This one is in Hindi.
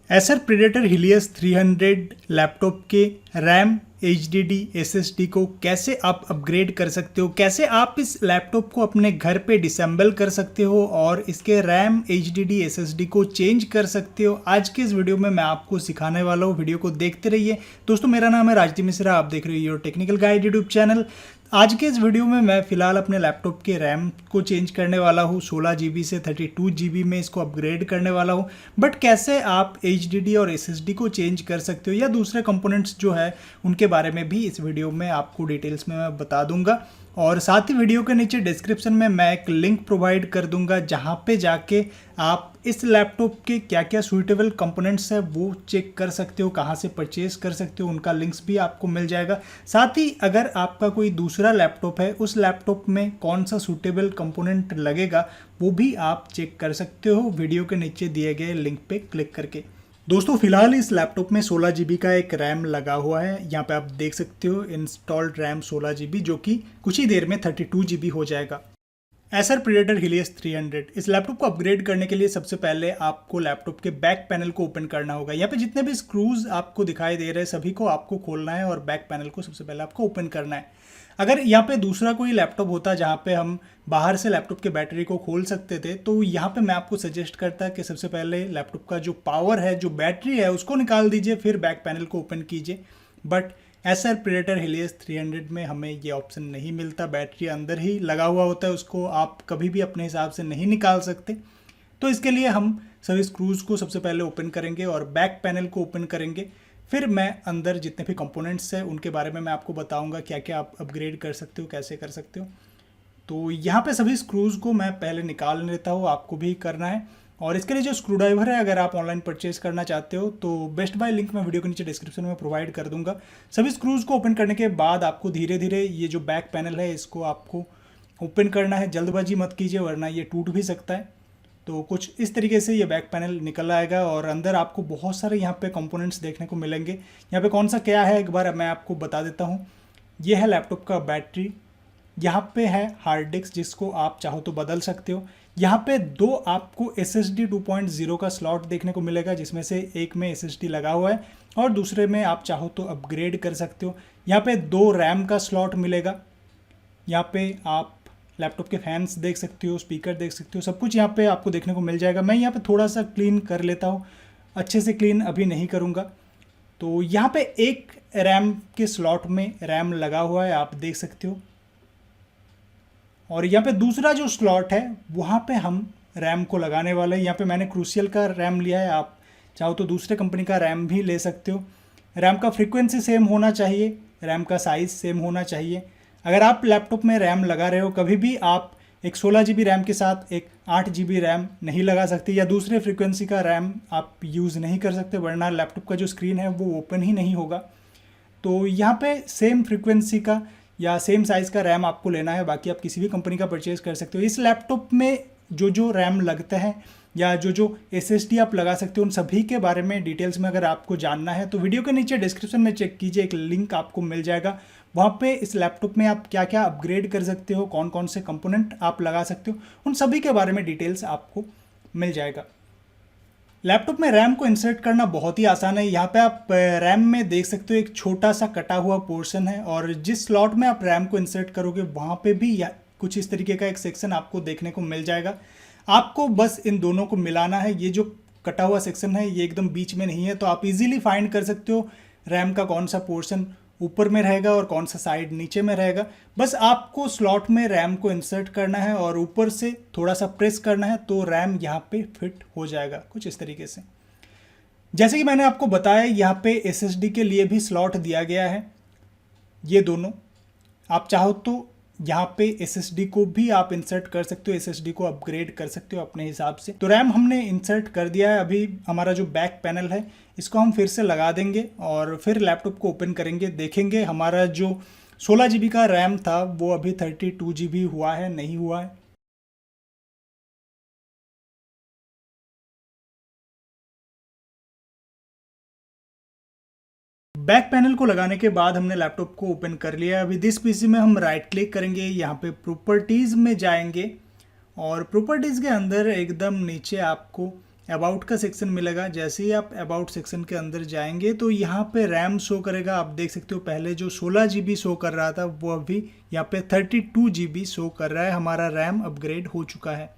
एसर प्रेडेटर हीलियस 300 लैपटॉप के रैम HDD SSD को कैसे आप अपग्रेड कर सकते हो, कैसे आप इस लैपटॉप को अपने घर पे डिसेंबल कर सकते हो और इसके रैम HDD SSD को चेंज कर सकते हो। आज के इस वीडियो में मैं आपको सिखाने वाला हूँ। वीडियो को देखते रहिए। दोस्तों, मेरा नाम है राजदीप मिश्रा, आप देख रहे हो your technical guide YouTube channel. आज के इस वीडियो में मैं फिलहाल अपने लैपटॉप के रैम को चेंज करने वाला हूँ। 16 GB से 32 GB में इसको अपग्रेड करने वाला हूँ। बट कैसे आप HDD और SSD को चेंज कर सकते हो या दूसरे कंपोनेंट्स जो है उनके बारे में भी इस वीडियो में आपको डिटेल्स में मैं बता दूंगा। और साथ ही वीडियो के नीचे डिस्क्रिप्शन में मैं एक लिंक प्रोवाइड कर दूंगा जहां पे जाके आप इस लैपटॉप के क्या क्या सूटेबल कंपोनेंट्स है वो चेक कर सकते हो, कहां से परचेज कर सकते हो, उनका लिंक्स भी आपको मिल जाएगा। साथ ही अगर आपका कोई दूसरा लैपटॉप है, उस लैपटॉप में कौन सा सूटेबल कंपोनेंट लगेगा वो भी आप चेक कर सकते हो वीडियो के नीचे दिए गए लिंक पे क्लिक करके। दोस्तों, फिलहाल इस लैपटॉप में 16 GB का एक रैम लगा हुआ है। यहाँ पे आप देख सकते हो इंस्टॉल्ड रैम 16 GB, जो कि कुछ ही देर में 32 GB हो जाएगा। एसर प्रेडेटर हीलियस 300 इस लैपटॉप को अपग्रेड करने के लिए सबसे पहले आपको लैपटॉप के बैक पैनल को ओपन करना होगा। यहाँ पे जितने भी स्क्रूज आपको दिखाई दे रहे हैं सभी को आपको खोलना है और बैक पैनल को सबसे पहले आपको ओपन करना है। अगर यहाँ पे दूसरा कोई लैपटॉप होता जहाँ पे हम बाहर से लैपटॉप के बैटरी को खोल सकते थे, तो यहाँ पे मैं आपको सजेस्ट करता कि सबसे पहले लैपटॉप का जो पावर है, जो बैटरी है, उसको निकाल दीजिए, फिर बैक पैनल को ओपन कीजिए। बट एसर प्रेडेटर हीलियस 300 में हमें ये ऑप्शन नहीं मिलता। बैटरी अंदर ही लगा हुआ होता है, उसको आप कभी भी अपने हिसाब से नहीं निकाल सकते। तो इसके लिए हम सभी स्क्रूज को सबसे पहले ओपन करेंगे और बैक पैनल को ओपन करेंगे। फिर मैं अंदर जितने भी कंपोनेंट्स हैं उनके बारे में मैं आपको बताऊंगा क्या क्या आप अपग्रेड कर सकते हो, कैसे कर सकते हो। तो यहाँ पे सभी स्क्रूज को मैं पहले निकाल लेता हूँ, आपको भी करना है। और इसके लिए जो स्क्रू ड्राइवर है, अगर आप ऑनलाइन परचेज करना चाहते हो तो बेस्ट बाय लिंक मैं वीडियो के नीचे डिस्क्रिप्शन में प्रोवाइड कर दूंगा। सभी स्क्रूज को ओपन करने के बाद आपको धीरे धीरे ये जो बैक पैनल है इसको आपको ओपन करना है। जल्दबाजी मत कीजिए वरना ये टूट भी सकता है। तो कुछ इस तरीके से ये बैक पैनल निकल आएगा और अंदर आपको बहुत सारे यहाँ पे कंपोनेंट्स देखने को मिलेंगे। यहाँ पे कौन सा क्या है एक बार मैं आपको बता देता हूँ। ये है लैपटॉप का बैटरी, यहाँ पे है हार्ड डिस्क जिसको आप चाहो तो बदल सकते हो। यहाँ पे दो आपको SSD 2.0 का स्लॉट देखने को मिलेगा, जिसमें से एक में SSD लगा हुआ है और दूसरे में आप चाहो तो अपग्रेड कर सकते हो। यहाँ पे दो रैम का स्लॉट मिलेगा। यहाँ पे आप लैपटॉप के फैंस देख सकते हो, स्पीकर देख सकते हो, सब कुछ यहाँ पे आपको देखने को मिल जाएगा। मैं यहाँ पे थोड़ा सा क्लीन कर लेता हूँ, अच्छे से क्लीन अभी नहीं करूँगा। तो यहाँ पे एक रैम के स्लॉट में रैम लगा हुआ है, आप देख सकते हो। और यहाँ पे दूसरा जो स्लॉट है वहाँ पे हम रैम को लगाने वाले हैं। यहाँ पे मैंने क्रूशियल का रैम लिया है, आप चाहो तो दूसरे कंपनी का रैम भी ले सकते हो। रैम का फ्रीक्वेंसी सेम होना चाहिए, रैम का साइज़ सेम होना चाहिए। अगर आप लैपटॉप में रैम लगा रहे हो, कभी भी आप एक 16 GB रैम के साथ एक 8 GB रैम नहीं लगा सकते या दूसरे फ्रीक्वेंसी का रैम आप यूज़ नहीं कर सकते, वरना लैपटॉप का जो स्क्रीन है वो ओपन ही नहीं होगा। तो यहाँ पे सेम फ्रीक्वेंसी का या सेम साइज़ का रैम आपको लेना है, बाकी आप किसी भी कंपनी का परचेज़ कर सकते हो। इस लैपटॉप में जो रैम लगता है या जो SSD आप लगा सकते हो, उन सभी के बारे में डिटेल्स में अगर आपको जानना है तो वीडियो के नीचे डिस्क्रिप्शन में चेक कीजिए, एक लिंक आपको मिल जाएगा। वहाँ पे इस लैपटॉप में आप क्या क्या अपग्रेड कर सकते हो, कौन कौन से कंपोनेंट आप लगा सकते हो, उन सभी के बारे में डिटेल्स आपको मिल जाएगा। लैपटॉप में रैम को इंसर्ट करना बहुत ही आसान है। यहाँ पे आप रैम में देख सकते हो एक छोटा सा कटा हुआ पोर्शन है और जिस स्लॉट में आप रैम को इंसर्ट करोगे वहाँ पे भी कुछ इस तरीके का एक सेक्शन आपको देखने को मिल जाएगा। आपको बस इन दोनों को मिलाना है। ये जो कटा हुआ सेक्शन है ये एकदम बीच में नहीं है, तो आप इजीली फाइंड कर सकते हो रैम का कौन सा पोर्शन ऊपर में रहेगा और कौन सा साइड नीचे में रहेगा। बस आपको स्लॉट में रैम को इंसर्ट करना है और ऊपर से थोड़ा सा प्रेस करना है तो रैम यहाँ पे फिट हो जाएगा कुछ इस तरीके से। जैसे कि मैंने आपको बताया, यहाँ पे SSD के लिए भी स्लॉट दिया गया है। ये दोनों आप चाहो तो यहाँ पे SSD को भी आप इंसर्ट कर सकते हो, SSD को अपग्रेड कर सकते हो अपने हिसाब से। तो रैम हमने इंसर्ट कर दिया है। अभी हमारा जो बैक पैनल है इसको हम फिर से लगा देंगे और फिर लैपटॉप को ओपन करेंगे, देखेंगे हमारा जो 16 GB का रैम था वो अभी 32 GB हुआ है नहीं हुआ है। बैक पैनल को लगाने के बाद हमने लैपटॉप को ओपन कर लिया। अभी दिस पीसी में हम राइट क्लिक करेंगे, यहाँ पे प्रॉपर्टीज़ में जाएंगे और प्रॉपर्टीज़ के अंदर एकदम नीचे आपको अबाउट का सेक्शन मिलेगा। जैसे ही आप अबाउट सेक्शन के अंदर जाएंगे तो यहाँ पे रैम शो करेगा। आप देख सकते हो पहले जो 16 GB शो कर रहा था वो अभी यहाँ पे 32 GB शो कर रहा है। हमारा रैम अपग्रेड हो चुका है।